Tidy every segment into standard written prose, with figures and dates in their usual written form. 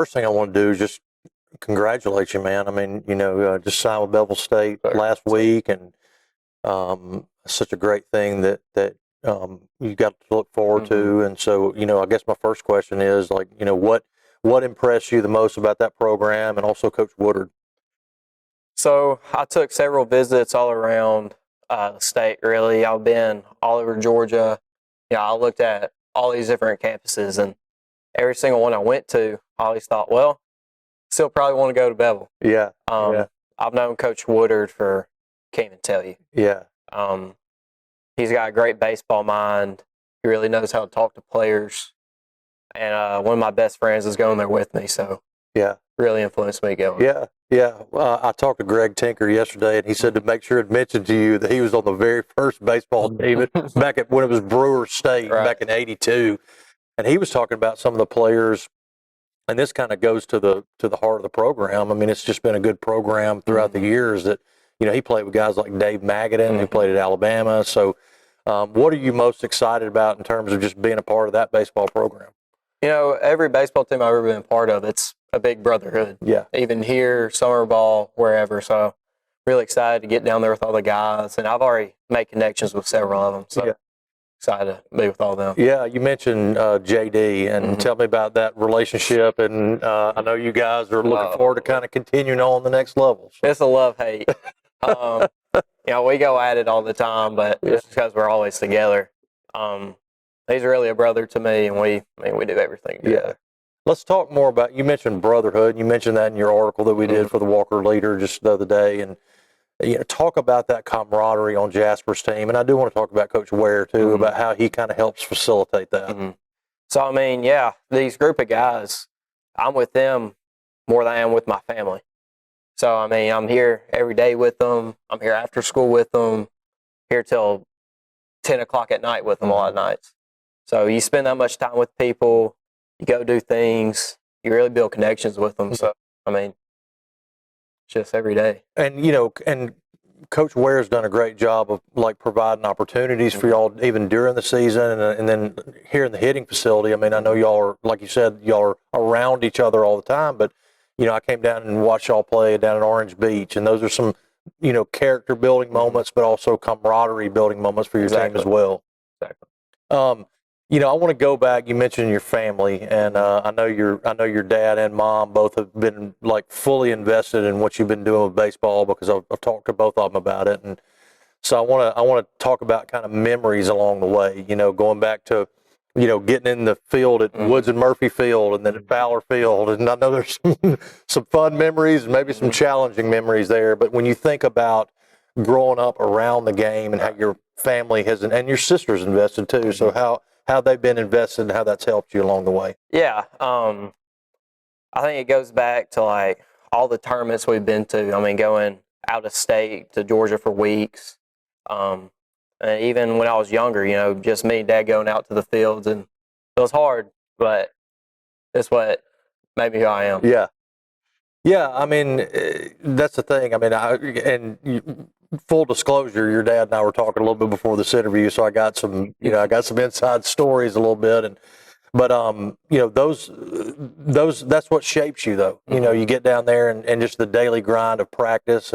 First thing I want to do is just congratulate you, man. I mean, just signed with Bevill State last week, and such a great thing that you got to look forward to. And so, I guess my first question is, like, what impressed you the most about that program, and also Coach Woodard? So I took several visits all around the state, really. I've been all over Georgia. I looked at all these different campuses, and every single one I went to, I always thought, well, still probably want to go to Bevill. Yeah. I've known Coach Woodard for, can't even tell you. Yeah. He's got a great baseball mind. He really knows how to talk to players. And one of my best friends is going there with me, so yeah, really influenced me going. Yeah. I talked to Greg Tinker yesterday, and he said to make sure to mention to you that he was on the very first baseball team back when it was Brewer State back in '82, and he was talking about some of the players. And this kind of goes to the heart of the program. I mean, it's just been a good program throughout the years. That he played with guys like Dave Magadan, who played at Alabama. So, what are you most excited about in terms of just being a part of that baseball program? Every baseball team I've ever been a part of, it's a big brotherhood. Yeah. Even here, summer ball, wherever. So, really excited to get down there with all the guys. And I've already made connections with several of them. So, excited to be with all of them. Yeah, you mentioned JD, and tell me about that relationship. And I know you guys are looking forward to kind of continuing on the next level. So. It's a love-hate. We go at it all the time, but it's because we're always together. He's really a brother to me, and we do everything together. Yeah. Let's talk more about, you mentioned brotherhood. You mentioned that in your article that we did for the Walker Leader just the other day. And talk about that camaraderie on Jasper's team. And I do want to talk about Coach Ware, too, about how he kind of helps facilitate that. So, these group of guys, I'm with them more than I am with my family. So, I'm here every day with them. I'm here after school with them, here till 10 o'clock at night with them a lot of nights. So, you spend that much time with people, you go do things, you really build connections with them. So, just every day. And, and Coach Ware's done a great job of providing opportunities for y'all even during the season, and then here in the hitting facility. I know y'all are, like you said, y'all are around each other all the time, but I came down and watched y'all play down at Orange Beach, and those are some character building moments, but also camaraderie building moments for your team as well. Exactly. I want to go back. You mentioned your family, and I know your dad and mom both have been fully invested in what you've been doing with baseball, because I've talked to both of them about it. And so I want to talk about kind of memories along the way. Going back to getting in the field at Woods and Murphy Field, and then at Fowler Field. And I know there's some fun memories and maybe some challenging memories there. But when you think about growing up around the game and how your family has, and your sister's invested too, so how they've been invested and how that's helped you along the way. Yeah. I think it goes back to all the tournaments we've been to. Going out of state to Georgia for weeks. And even when I was younger, just me and Dad going out to the fields, and it was hard, but it's what made me who I am. Yeah. Yeah. That's the thing. Full disclosure, your dad and I were talking a little bit before this interview, so I got some inside stories a little bit, but those that's what shapes you, though. You get down there and just the daily grind of practice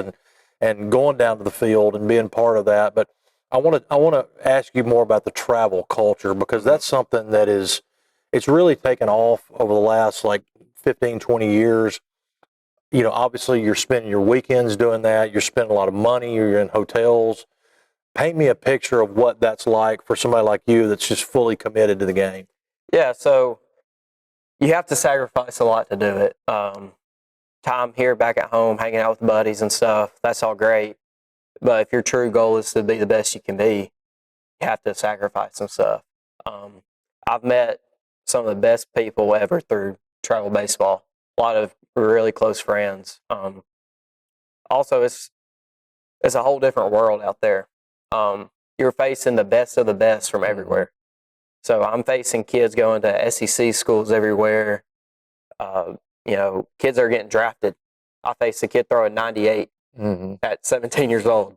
and going down to the field and being part of that. But I want to ask you more about the travel culture, because that's something that it's really taken off over the last 15, 20 years. Obviously you're spending your weekends doing that. You're spending a lot of money. You're in hotels. Paint me a picture of what that's like for somebody like you that's just fully committed to the game. Yeah, so you have to sacrifice a lot to do it. Time here back at home, hanging out with buddies and stuff, that's all great. But if your true goal is to be the best you can be, you have to sacrifice some stuff. I've met some of the best people ever through travel baseball. A lot of really close friends. Also, it's a whole different world out there. You're facing the best of the best from everywhere. So I'm facing kids going to SEC schools everywhere. Kids are getting drafted. I faced a kid throwing 98 at 17 years old.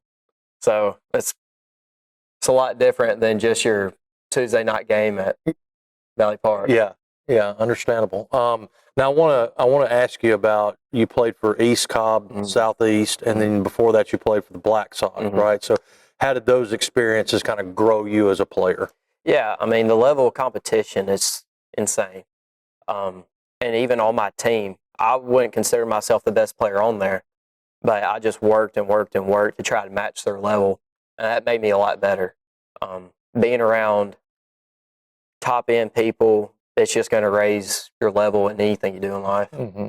So it's a lot different than just your Tuesday night game at Valley Park. Yeah. Yeah, understandable. Now I want to ask you about, you played for East Cobb, Mhm. Southeast, and then before that you played for the Black Sox, Mhm. right? So how did those experiences kind of grow you as a player? Yeah, I mean, the level of competition is insane. And even on my team, I wouldn't consider myself the best player on there, but I just worked and worked and worked to try to match their level, and that made me a lot better. Being around top end people, it's just going to raise your level in anything you do in life. Mm-hmm.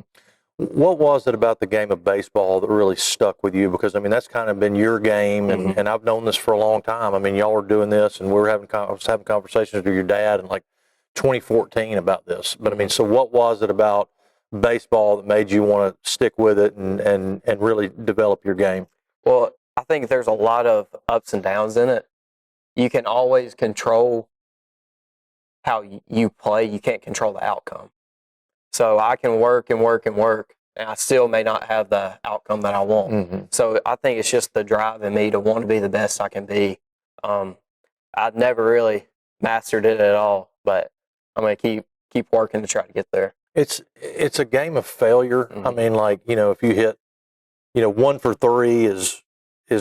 What was it about the game of baseball that really stuck with you? Because, I mean, that's kind of been your game, and, and I've known this for a long time. I mean, y'all were doing this, and I was having conversations with your dad in like 2014 about this. But, I mean, so what was it about baseball that made you want to stick with it and really develop your game? Well, I think there's a lot of ups and downs in it. You can always control how you play. You can't control the outcome. So I can work and work and work, and I still may not have the outcome that I want. Mm-hmm. So I think it's just the drive in me to want to be the best I can be. I've never really mastered it at all, but I'm going to keep working to try to get there. It's a game of failure. I mean, like, if you hit, 1 for 3 is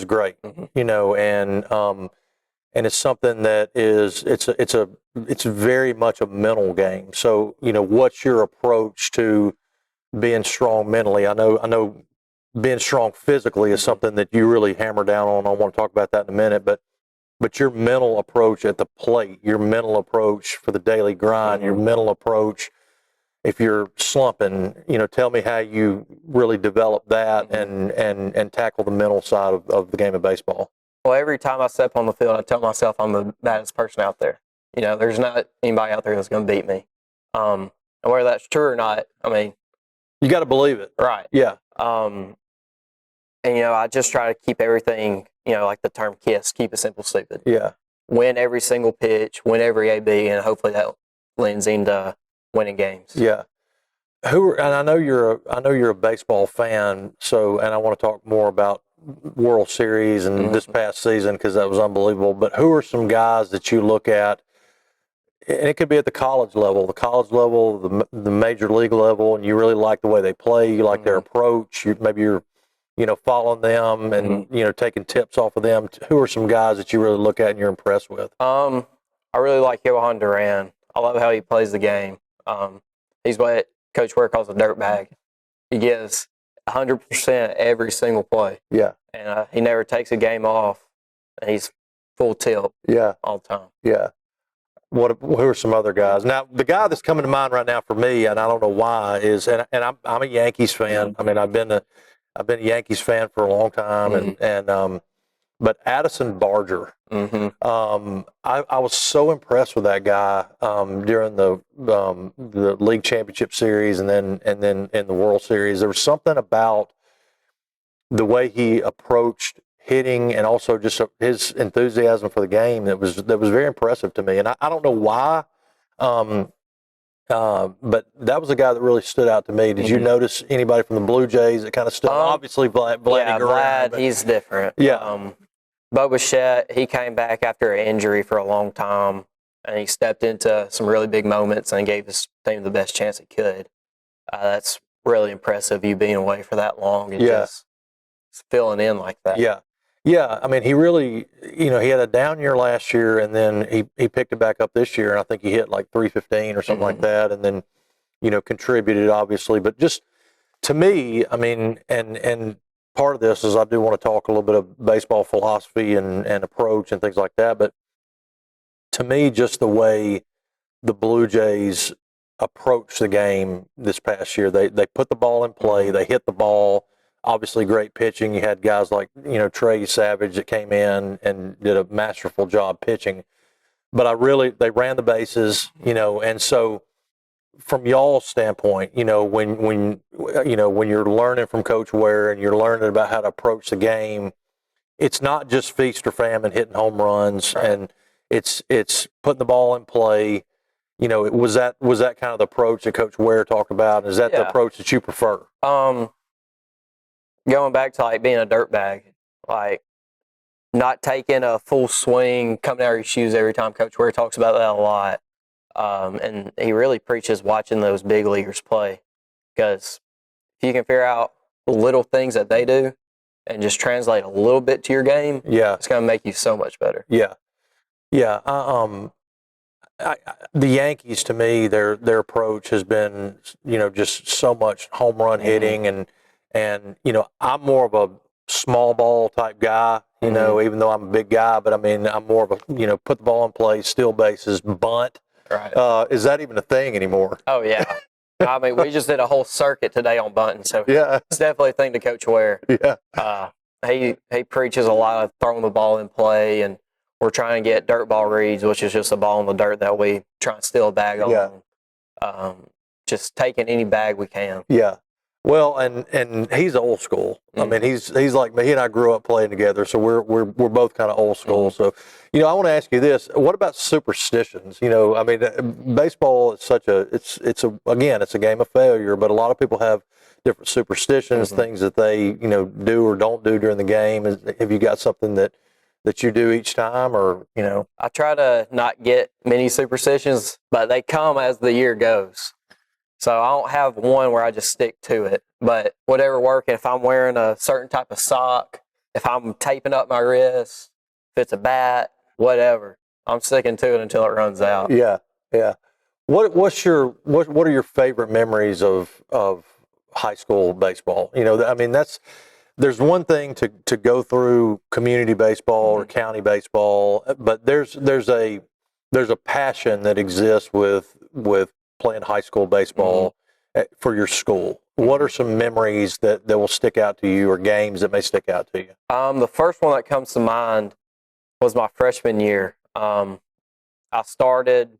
great, and it's something that it's very much a mental game. So, what's your approach to being strong mentally? I know being strong physically is something that you really hammer down on. I want to talk about that in a minute, but your mental approach at the plate, your mental approach for the daily grind, your mental approach if you're slumping, tell me how you really develop that and tackle the mental side of the game of baseball. Well, every time I step on the field, I tell myself I'm the baddest person out there. There's not anybody out there that's going to beat me. And whether that's true or not, I mean, you got to believe it. Right. Yeah. And, I just try to keep everything, like the term KISS, keep it simple, stupid. Yeah. Win every single pitch, win every AB, and hopefully that lends into winning games. Yeah. And I know you're a baseball fan, and I want to talk more about World Series and this past season because that was unbelievable. But who are some guys that you look at, and it could be at the college level, the major league level, and you really like the way they play, you like their approach, maybe you're following them and taking tips off of them. Who are some guys that you really look at and you're impressed with? I really like Johan Duran. I love how he plays the game. He's what Coach Ware calls a dirtbag. He gives 100% every single play. Yeah. And he never takes a game off. And he's full tilt. Yeah. All the time. Yeah. Who are some other guys? Now, the guy that's coming to mind right now for me, and I don't know why, is and I'm a Yankees fan. I mean, I've been a Yankees fan for a long time, but Addison Barger. I was so impressed with that guy during the league championship series and then in the World Series. There was something about the way he approached hitting and also just his enthusiasm for the game that was very impressive to me. And I don't know why, but that was a guy that really stood out to me. Did you notice anybody from the Blue Jays that kind of stood? Obviously, Vlad. Yeah, Vlad, he's different. Yeah. Bo Bichette, he came back after an injury for a long time, and he stepped into some really big moments and gave his team the best chance he could. That's really impressive, you being away for that long and just filling in like that. Yeah. Yeah, I mean, he really, he had a down year last year, and then he picked it back up this year, and I think he hit like 315 or something like that, and then, contributed, obviously. But just, to me, I mean, and part of this is I do want to talk a little bit of baseball philosophy and approach and things like that, but to me, just the way the Blue Jays approached the game this past year, they put the ball in play, they hit the ball. Obviously, great pitching. You had guys like, Trey Savage that came in and did a masterful job pitching. But they ran the bases, and so from y'all's standpoint, when you're learning from Coach Ware and you're learning about how to approach the game, it's not just feast or famine, hitting home runs, and it's putting the ball in play. Was that kind of the approach that Coach Ware talked about? Is that the approach that you prefer? Going back to like being a dirtbag, like not taking a full swing, coming out of your shoes every time. Coach Ware talks about that a lot. And he really preaches watching those big leaguers play, because if you can figure out the little things that they do and just translate a little bit to your game, Yeah. it's going to make you so much better. Yeah. Yeah. The Yankees, to me, their approach has been, just so much home run hitting, and I'm more of a small ball type guy, even though I'm a big guy, but I mean, I'm more of a, put the ball in play, steal bases, bunt. Right. Is that even a thing anymore? Oh, yeah. I mean, we just did a whole circuit today on bunting, so Yeah. it's definitely a thing to Coach Ware. Yeah. He preaches a lot of throwing the ball in play, and we're trying to get dirt ball reads, which is just a ball in the dirt that we try and steal a bag on. Yeah. Just taking any bag we can. Yeah. Well, and he's old school. I mean, he's like me. He and I grew up playing together, so we're both kind of old school. So, I want to ask you this: what about superstitions? I mean, baseball is it's a game of failure, but a lot of people have different superstitions, things that they do or don't do during the game. Have you got something that you do each time, or I try to not get many superstitions, but they come as the year goes. So I don't have one where I just stick to it, but whatever works. If I'm wearing a certain type of sock, if I'm taping up my wrist, if it's a bat, whatever, I'm sticking to it until it runs out. Yeah, yeah. What are your favorite memories of high school baseball? I mean, there's one thing to go through community baseball or county baseball, but there's a passion that exists with playing high school baseball for your school. What are some memories that will stick out to you, or games that may stick out to you? The first one that comes to mind was my freshman year. I started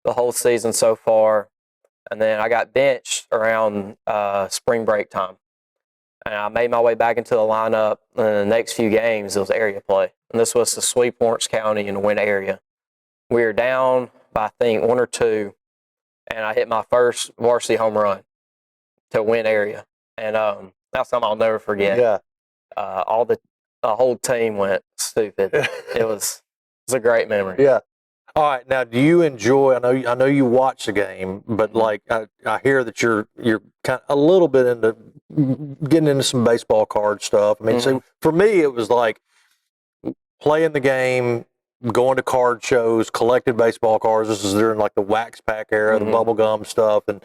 the whole season so far, and then I got benched around spring break time. And I made my way back into the lineup, and the next few games it was area play. And this was to sweep Lawrence County and win area. We were down by, I think, 1 or 2, and I hit my first varsity home run to win area. And that's something I'll never forget. Yeah. The whole team went stupid. It was a great memory. Yeah. All right. Now, do you enjoy? I know you watch the game, but like I hear that you're kind of a little bit into getting into some baseball card stuff. I mean, so for me, it was like playing the game, going to card shows, collecting baseball cards. This is during like the wax pack era, the bubble gum stuff, and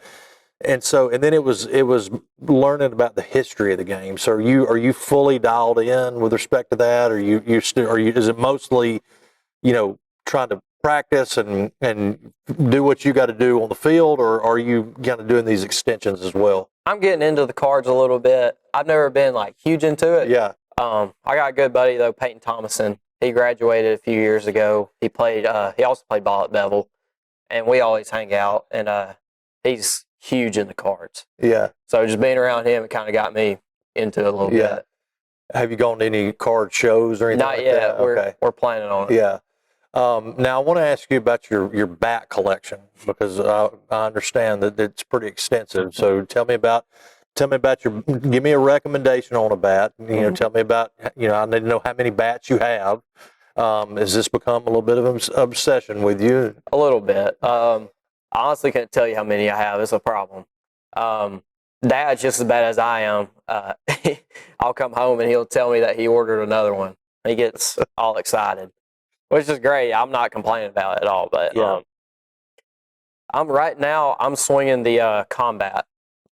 then it was learning about the history of the game. So are you fully dialed in with respect to that, or is it mostly trying to practice and do what you got to do on the field, or are you kind of doing these extensions as well? I'm getting into the cards a little bit. I've never been like huge into it. Yeah. I got a good buddy though, Peyton Thomason. He graduated a few years ago. He also played ball at Bevill, and we always hang out. And he's huge in the cards. Yeah. So just being around him, it kind of got me into it a little bit. Have you gone to any card shows or anything? Not like yet. that? We're planning on it. Yeah. Now I want to ask you about your bat collection, because I understand that it's pretty extensive. So tell me about give me a recommendation on a bat. Tell me about, I need to know how many bats you have. Has this become a little bit of an obsession with you? A little bit. I honestly can't tell you how many I have. It's a problem. Dad's just as bad as I am. I'll come home and he'll tell me that he ordered another one. He gets all excited, which is great. I'm not complaining about it at all. But I'm swinging the Combat.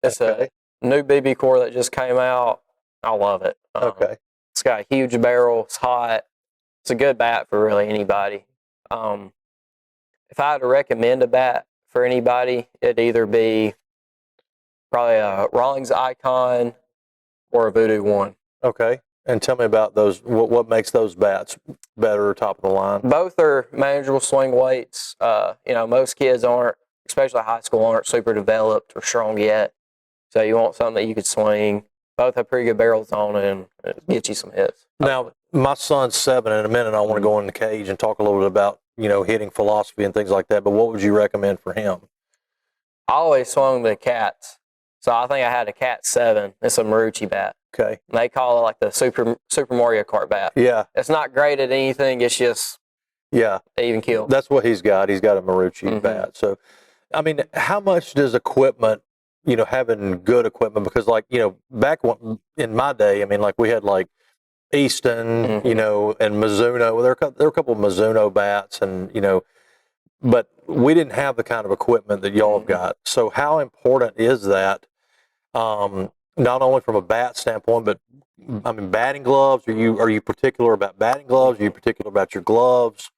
It's a new BB core that just came out. I love it. It's got a huge barrel. It's hot. It's a good bat for really anybody. If I had to recommend a bat for anybody, it'd either be probably a Rawlings Icon or a Voodoo 1. Okay. And tell me about those. What makes those bats better, top of the line? Both are manageable swing weights. Most kids aren't, especially high school, aren't super developed or strong yet. So you want something that you could swing. Both have pretty good barrels on it and get you some hits. Now, my son's 7. In a minute, I want to go in the cage and talk a little bit about, hitting philosophy and things like that. But what would you recommend for him? I always swung the Cats. So I think I had a Cat 7. It's a Marucci bat. Okay. And they call it like the Super Mario Kart bat. Yeah. It's not great at anything. It's just Yeah. Even kill. That's what he's got. He's got a Marucci bat. So, I mean, how much does equipment, having good equipment, because back in my day, I mean, we had Easton, and Mizuno. Well, there were a couple of Mizuno bats, and but we didn't have the kind of equipment that y'all have got. So how important is that? Not only from a bat standpoint, but I mean, batting gloves. Are you particular about batting gloves? Are you particular about your gloves?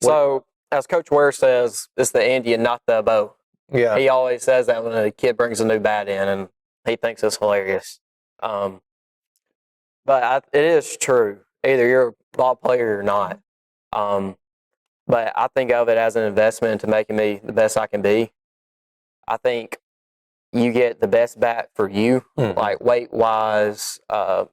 So, as Coach Ware says, it's the Indian, not the bow. Yeah. He always says that when a kid brings a new bat in, and he thinks it's hilarious. But it is true. Either you're a ball player or not. But I think of it as an investment into making me the best I can be. I think you get the best bat for you, like weight-wise,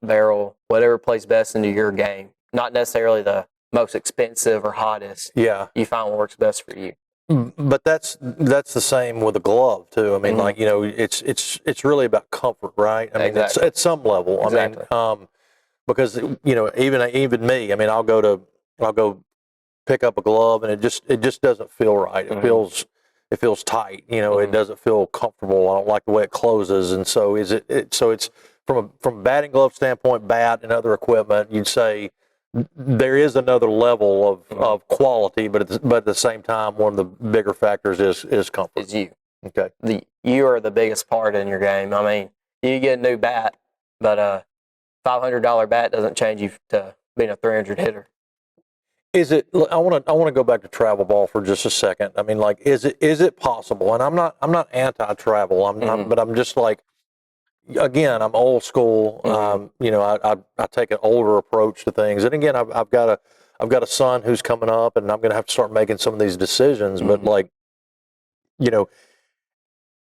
barrel, whatever plays best into your game. Not necessarily the most expensive or hottest. Yeah. You find what works best for you. But that's the same with a glove too. I mean, it's really about comfort, right? I mean, it's at some level. Exactly. I mean, because even me. I mean, I'll go pick up a glove and it just doesn't feel right. It feels tight. It doesn't feel comfortable. I don't like the way it closes. And so it's from a batting glove standpoint, bat and other equipment, you'd say there is another level of quality, but at the same time, one of the bigger factors is comfort. Is you. Okay. You are the biggest part in your game. I mean, you get a new bat, but a $500 bat doesn't change you to being a 300 hitter. Is it? I want to go back to travel ball for just a second. I mean, is it possible? And I'm not anti-travel. But I'm just again, I'm old school. I take an older approach to things. And again, I've got a son who's coming up, and I'm going to have to start making some of these decisions. But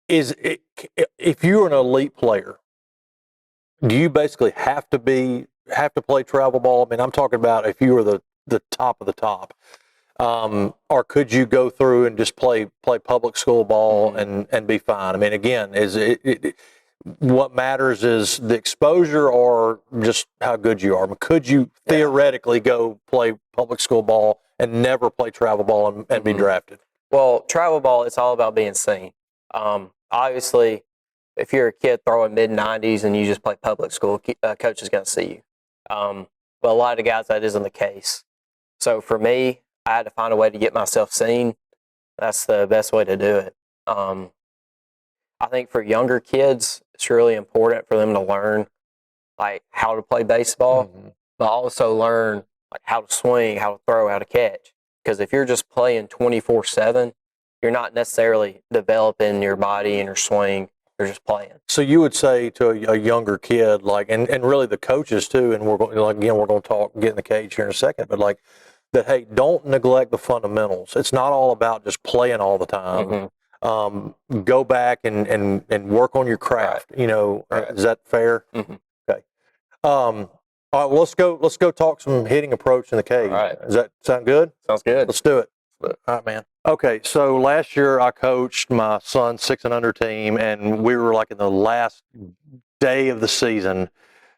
if you're an elite player, do you basically have to play travel ball? I mean, I'm talking about if you were the top of the top, or could you go through and just play public school ball and be fine? I mean, again, is it what matters is the exposure or just how good you are? I mean, could you theoretically go play public school ball and never play travel ball and be drafted? Well, travel ball, it's all about being seen. Obviously, if you're a kid throwing mid-90s and you just play public school, coach is going to see you. But a lot of guys, that isn't the case. So for me, I had to find a way to get myself seen. That's the best way to do it. I think for younger kids, it's really important for them to learn how to play baseball, but also learn how to swing, how to throw, how to catch. Because if you're just playing 24/7, you're not necessarily developing your body and your swing. You're just playing. So you would say to a younger kid, and really the coaches too, and we're going to get in the cage here in a second, but that, hey, don't neglect the fundamentals. It's not all about just playing all the time. Go back and work on your craft. Right. Is that fair? Okay. All right. Well, let's go talk some hitting approach in the cage. All right. Does that sound good? Sounds good. Let's do it. All right, man. Okay, so last year I coached my son's 6 and under team, and we were in the last day of the season.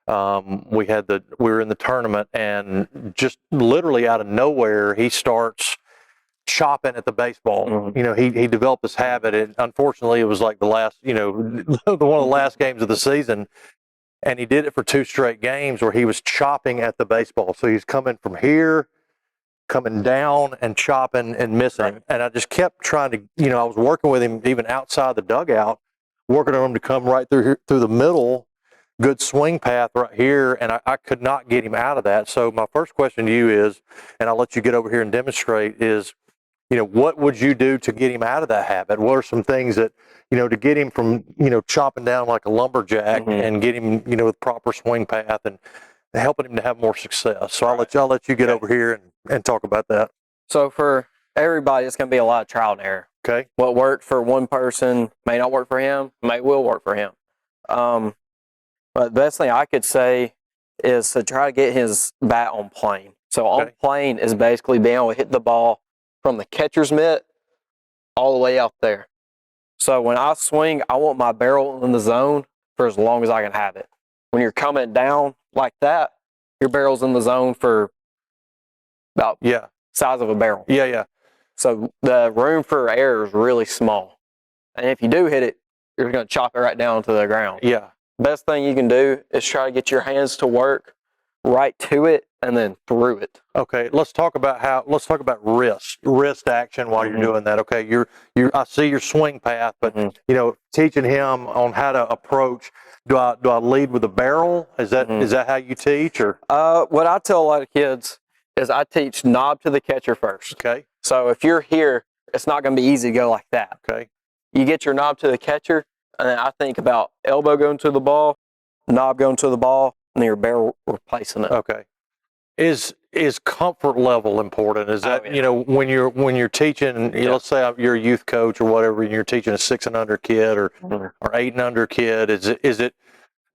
We were in the tournament, and just literally out of nowhere, he starts chopping at the baseball. He developed this habit, and unfortunately, it was the last, one of the last games of the season, and he did it for 2 straight games where he was chopping at the baseball. So he's coming from here, coming down and chopping and missing. Right. And I just kept trying to, I was working with him even outside the dugout, working on him to come right through the middle, good swing path right here, and I could not get him out of that. So my first question to you is, and I'll let you get over here and demonstrate, is, what would you do to get him out of that habit? What are some things that, to get him from, chopping down like a lumberjack and get him, with proper swing path and helping him to have more success? So I'll let you get over here and talk about that. So for everybody, it's going to be a lot of trial and error. Okay. What worked for one person may not work for him, will work for him. But the best thing I could say is to try to get his bat on plane. So on plane is basically being able to hit the ball from the catcher's mitt all the way out there. So when I swing, I want my barrel in the zone for as long as I can have it. When you're coming down like that, your barrel's in the zone for about size of a barrel. Yeah, yeah. So the room for error is really small. And if you do hit it, you're going to chop it right down to the ground. Yeah. Best thing you can do is try to get your hands to work right to it and then through it. Okay, let's talk about wrist action while you're doing that. Okay, I see your swing path, but teaching him on how to approach. Do I lead with a barrel? Is that how you teach, or? What I tell a lot of kids is I teach knob to the catcher first. Okay. So if you're here, it's not going to be easy to go like that. Okay. You get your knob to the catcher, and then I think about elbow going to the ball, knob going to the ball, and then your barrel replacing it. Okay. Is comfort level important? Is that when you're teaching? Let's say you're a youth coach or whatever, and you're teaching a 6 and under kid or 8 and under kid. Is it?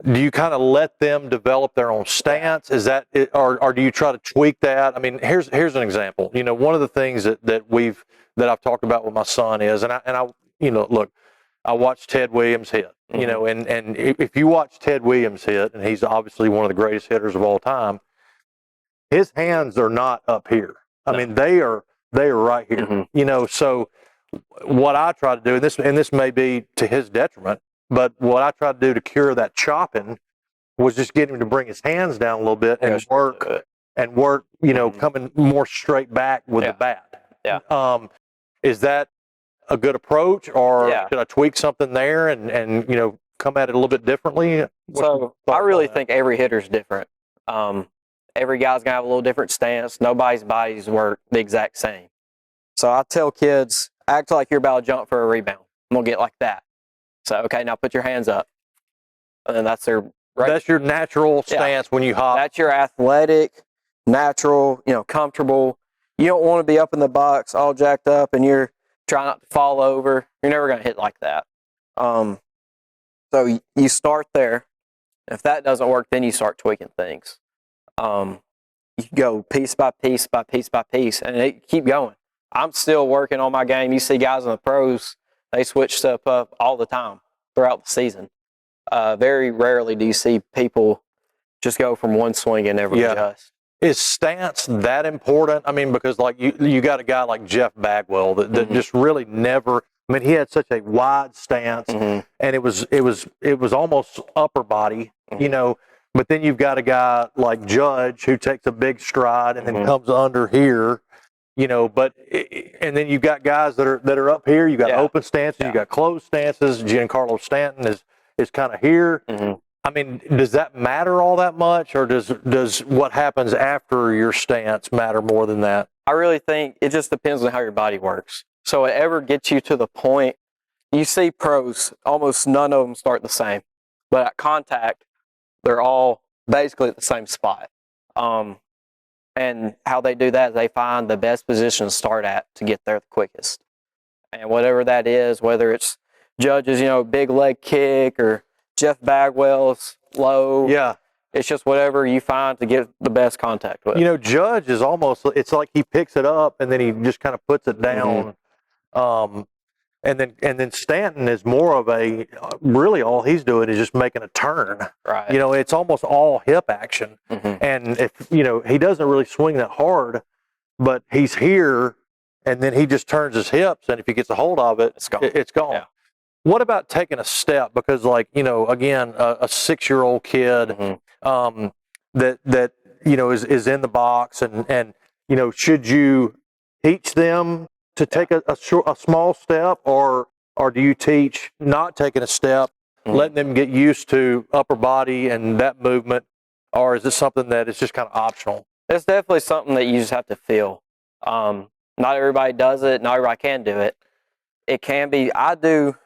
Do you kind of let them develop their own stance? Is that it, or do you try to tweak that? I mean, here's an example. One of the things that I've talked about with my son is, and I look, I watched Ted Williams hit. And if you watch Ted Williams hit, and he's obviously one of the greatest hitters of all time, his hands are not up here. I mean, they are right here. So what I try to do, and this may be to his detriment, but what I try to do to cure that chopping was just get him to bring his hands down a little bit and work, coming more straight back with the bat. Yeah. Is that a good approach, or should I tweak something there and come at it a little bit differently? So I really think every hitter's different. Every guy's gonna have a little different stance. Nobody's bodies work the exact same. So I tell kids, act like you're about to jump for a rebound. I'm gonna get like that. So okay, now put your hands up, and then that's their. That's your natural stance when you hop. That's your athletic, natural, comfortable. You don't want to be up in the box all jacked up and you're trying not to fall over. You're never going to hit like that. So you start there. If that doesn't work, then you start tweaking things. You go piece by piece by piece by piece, and it keep going. I'm still working on my game. You see guys in the pros, they switch stuff up all the time throughout the season. Very rarely do you see people just go from one swing and never adjust. Is stance that important? I mean, because like you got a guy like Jeff Bagwell that just really never. I mean, he had such a wide stance, and it was almost upper body, But then you've got a guy like Judge who takes a big stride and then comes under here, But and then you've got guys that are up here. You got open stances, you got closed stances. Giancarlo Stanton is kind of here. I mean, does that matter all that much, or does what happens after your stance matter more than that? I really think it just depends on how your body works. So it ever gets you to the point, you see pros, almost none of them start the same. But at contact, they're all basically at the same spot. And how they do that is they find the best position to start at to get there the quickest. And whatever that is, whether it's Judge's, big leg kick, or Jeff Bagwell's low. Yeah. It's just whatever you find to get the best contact with. Judge is almost, it's like he picks it up and then he just kind of puts it down. And then Stanton is more of a, really all he's doing is just making a turn. Right. It's almost all hip action. And if, he doesn't really swing that hard, but he's here and then he just turns his hips, and if he gets a hold of it, it's gone. Yeah. What about taking a step? Because again, a 6-year-old kid that is in the box and should you teach them to take a small step, or do you teach not taking a step, letting them get used to upper body and that movement, or is this something that is just kind of optional? It's definitely something that you just have to feel. Not everybody does it. Not everybody can do it. It can be. I do.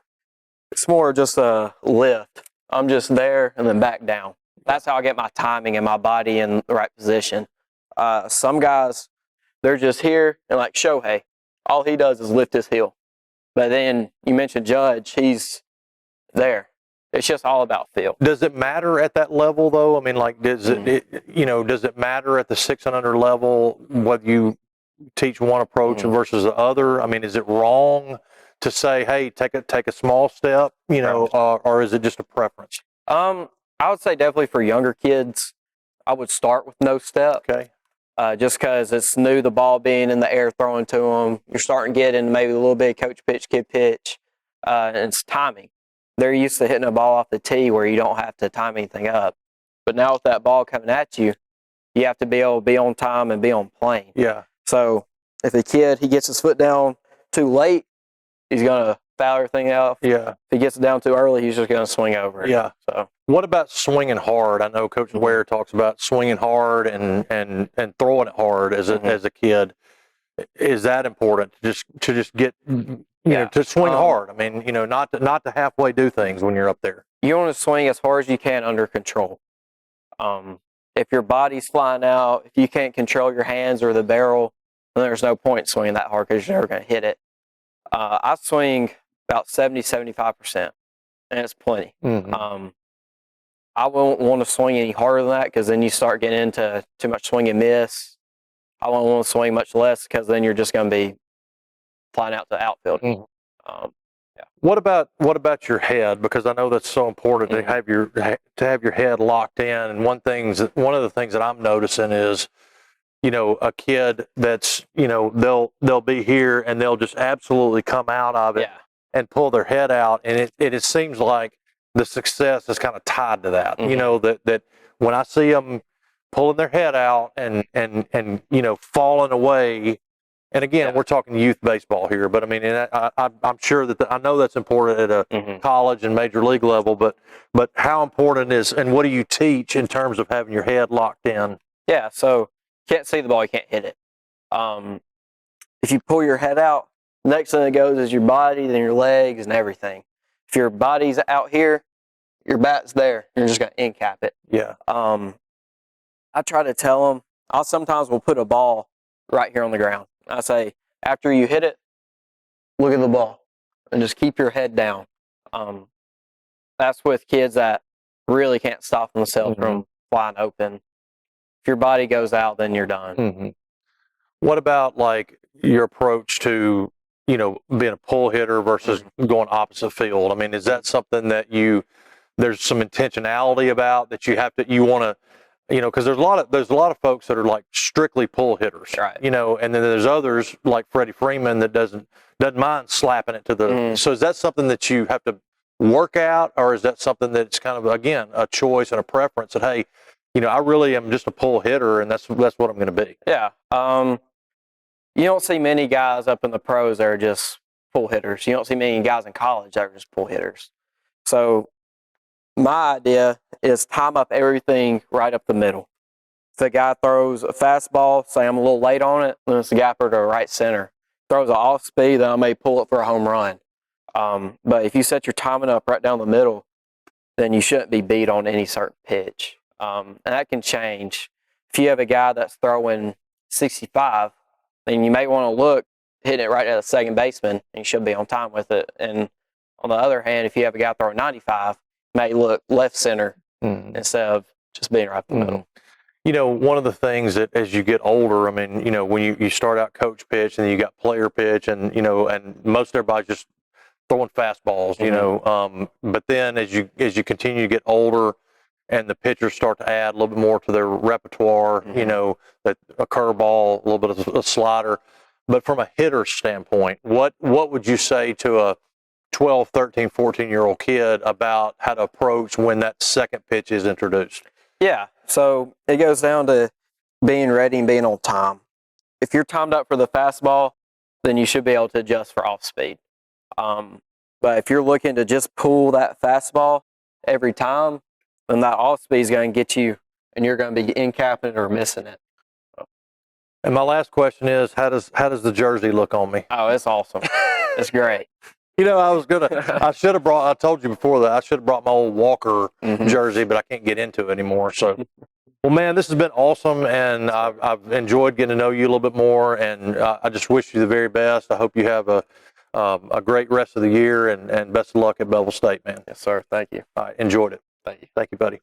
It's more just a lift. I'm just there and then back down. That's how I get my timing and my body in the right position. Some guys, they're just here, and like Shohei, all he does is lift his heel. But then you mentioned Judge, he's there. It's just all about feel. Does it matter at that level, though? I mean, like, does it matter at the 6 and under level whether you teach one approach versus the other? I mean, is it wrong to say, hey, take a small step, or is it just a preference? I would say definitely for younger kids, I would start with no step. Okay. just because it's new, the ball being in the air throwing to them. You're starting to get into maybe a little bit of coach pitch, kid pitch, and it's timing. They're used to hitting a ball off the tee where you don't have to time anything up. But now with that ball coming at you, you have to be able to be on time and be on plane. Yeah. So if a kid, he gets his foot down too late, he's going to foul everything out. Yeah. If he gets it down too early, he's just going to swing over it. Yeah. So what about swinging hard? I know Coach Ware talks about swinging hard and throwing it hard as a kid. Is that important to just get to swing hard? I mean, not to halfway do things when you're up there. You want to swing as hard as you can under control. If your body's flying out, if you can't control your hands or the barrel, then there's no point swinging that hard because you're never going to hit it. I swing about 70-75%, and it's plenty. Mm-hmm. I won't want to swing any harder than that because then you start getting into too much swing and miss. I won't want to swing much less because then you're just going to be flying out to the outfield. Mm-hmm. What about your head? Because I know that's so important to have your head locked in. And one of the things that I'm noticing is, a kid that's they'll be here and they'll just absolutely come out of it and pull their head out, and it seems like the success is kind of tied to that. Mm-hmm. That when I see them pulling their head out and falling away. And again, we're talking youth baseball here, but I mean, I'm sure that I know that's important at a college and major league level. But how important is, and what do you teach in terms of having your head locked in? Yeah, so you can't see the ball, you can't hit it. If you pull your head out, the next thing that goes is your body, then your legs, and everything. If your body's out here, your bat's there. You're just going to end cap it. Yeah. I try to tell them. I sometimes will put a ball right here on the ground. I say, after you hit it, look at the ball and just keep your head down. That's with kids that really can't stop themselves from flying open. If your body goes out, then you're done. Mm-hmm. What about like your approach to, being a pull hitter versus going opposite field? I mean, is that something that there's some intentionality about that you want to, because there's a lot of folks that are like strictly pull hitters, right? And then there's others like Freddie Freeman that doesn't mind slapping it to the. So is that something that you have to work out, or is that something that's kind of, again, a choice and a preference that, hey, I really am just a pull hitter, and that's what I'm going to be? Yeah. You don't see many guys up in the pros that are just pull hitters. You don't see many guys in college that are just pull hitters. So my idea is time up everything right up the middle. If the guy throws a fastball, say I'm a little late on it, then it's a gapper to right center. Throws an off speed, then I may pull it for a home run. But if you set your timing up right down the middle, then you shouldn't be beat on any certain pitch. And that can change. If you have a guy that's throwing 65, then you may want to look, hitting it right at the second baseman, and you should be on time with it. And on the other hand, if you have a guy throwing 95, may look left center instead of just being right in the middle. One of the things that as you get older, I mean, when you start out coach pitch and then you got player pitch and most everybody's just throwing fastballs, but then as you continue to get older and the pitchers start to add a little bit more to their repertoire, that a curveball, a little bit of a slider. But from a hitter's standpoint, what would you say to a 12, 13, 14-year-old kid about how to approach when that second pitch is introduced? Yeah, so it goes down to being ready and being on time. If you're timed up for the fastball, then you should be able to adjust for off speed. But if you're looking to just pull that fastball every time, then that off speed is going to get you, and you're going to be in capping it or missing it. And my last question is, how does the jersey look on me? Oh, it's awesome. It's great. I should have brought, I told you before that I should have brought my old Walker jersey, but I can't get into it anymore. So, well, man, this has been awesome, and I've enjoyed getting to know you a little bit more, and I just wish you the very best. I hope you have a great rest of the year, and best of luck at Bevill State, man. Yes, sir. Thank you. All right, enjoyed it. Thank you. Thank you, buddy.